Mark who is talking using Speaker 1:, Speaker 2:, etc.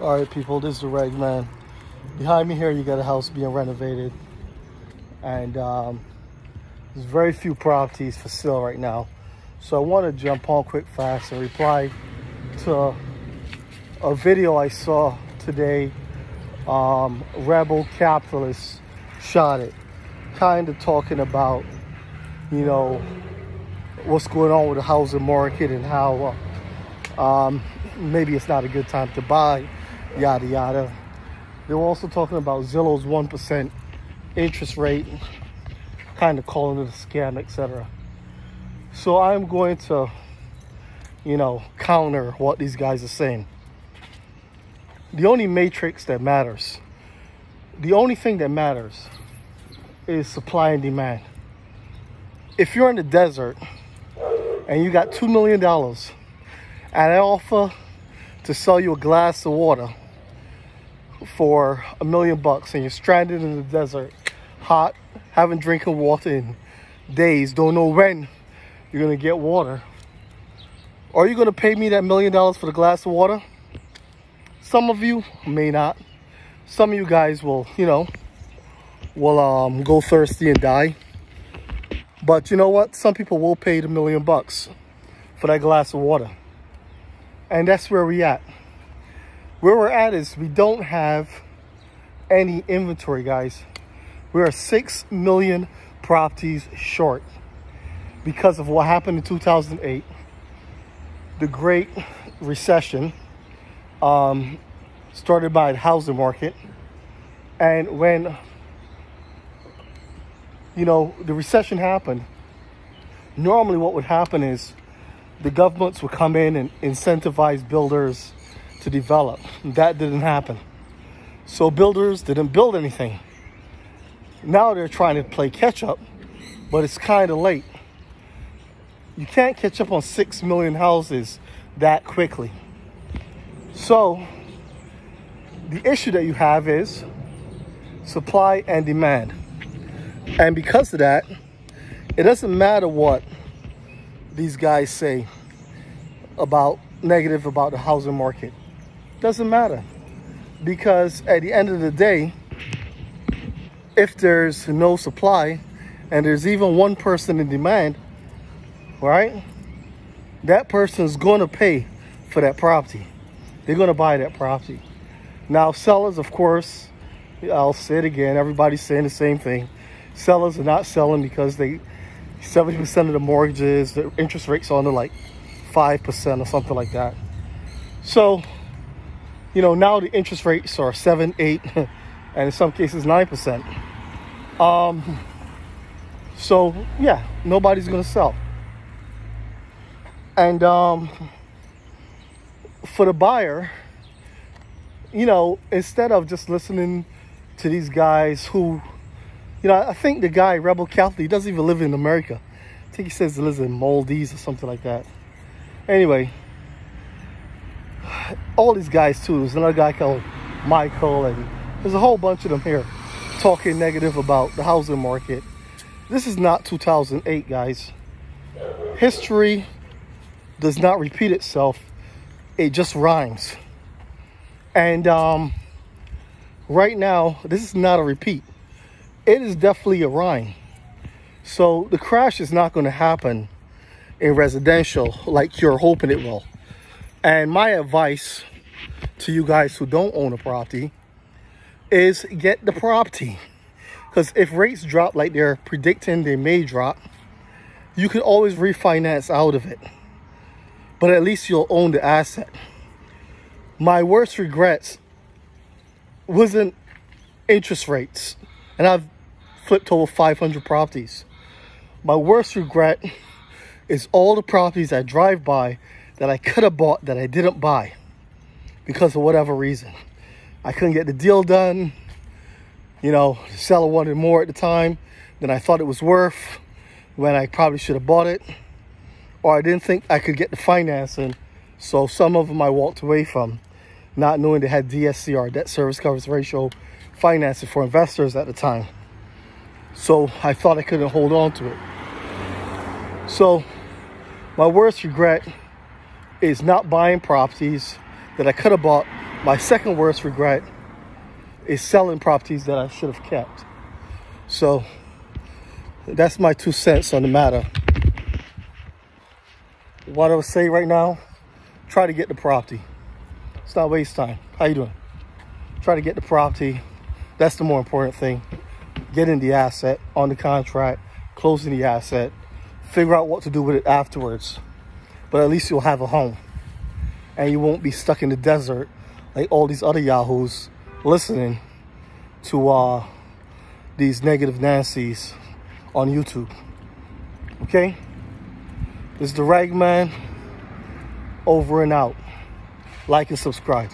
Speaker 1: All right, people, this is the Reg Man. Behind me here, you got a house being renovated. And there's very few properties for sale right now. So I want to jump on quick, fast, and reply to a video I saw today. Rebel Capitalists shot it. Kind of talking about, you know, what's going on with the housing market and how maybe it's not a good time to buy, yada yada. They were also talking about Zillow's 1% interest rate, kind of calling it a scam, etc. So I'm going to, you know, counter what these guys are saying. The only matrix that matters, the only thing that matters is supply and demand. If you're in the desert and you got $2 million and I offer to sell you a glass of water for $1 million and you're stranded in the desert, hot, haven't drinking water in days, don't know when you're gonna get water, are you gonna pay me that $1 million for the glass of water? Some of you may not. Some of you guys will, you know, will go thirsty and die. But you know what? Some people will pay the $1 million for that glass of water. And that's where we're at. Where we're at is we don't have any inventory, guys. We are 6 million properties short because of what happened in 2008, the Great Recession, started by the housing market. And when, you know, the recession happened, normally what would happen is the governments would come in and incentivize builders to develop. That didn't happen. So builders didn't build anything. Now they're trying to play catch up, but it's kind of late. You can't catch up on 6 million houses that quickly. So the issue that you have is supply and demand. And because of that, it doesn't matter what these guys say about negative about the housing market. Doesn't matter, because at the end of the day, if there's no supply and there's even one person in demand, right, that person's going to pay for that property. They're going to buy that property. Now sellers, of course, I'll say it again, everybody's saying the same thing. Sellers are not selling because 70% of the mortgages, the interest rates on to like 5% or something like that. So, you know, now the interest rates are 7, 8, and in some cases 9%. So yeah, nobody's gonna sell. And for the buyer, you know, instead of just listening to these guys who, you know, I think the guy, Rebel Catholic, he doesn't even live in America. I think he says he lives in Maldives or something like that. Anyway, all these guys too. There's another guy called Michael, and there's a whole bunch of them here talking negative about the housing market. This is not 2008, guys. History does not repeat itself. It just rhymes. And right now, this is not a repeat. It is definitely a rhyme. So the crash is not going to happen in residential like you're hoping it will. And my advice to you guys who don't own a property is get the property. Because if rates drop like they're predicting they may drop, you can always refinance out of it. But at least you'll own the asset. My worst regrets wasn't interest rates. And I've flipped over 500 properties. My worst regret is all the properties I drive by that I could have bought that I didn't buy because of whatever reason. I couldn't get the deal done. You know, the seller wanted more at the time than I thought it was worth when I probably should have bought it. Or I didn't think I could get the financing. So some of them I walked away from, not knowing they had DSC, or debt service coverage ratio, financing for investors at the time. So I thought I couldn't hold on to it. So my worst regret is not buying properties that I could have bought My second worst regret is selling properties that I should have kept. So that's my 2 cents on the matter. What I would say right now, try to get the property. It's not waste time. How you doing? Try to get the property. That's the more important thing. Getting the asset on the contract, closing the asset, figure out what to do with it afterwards. But at least you'll have a home. And you won't be stuck in the desert like all these other yahoos listening to these negative Nancys on YouTube. Okay? This is the Rag Man, over and out. Like and subscribe.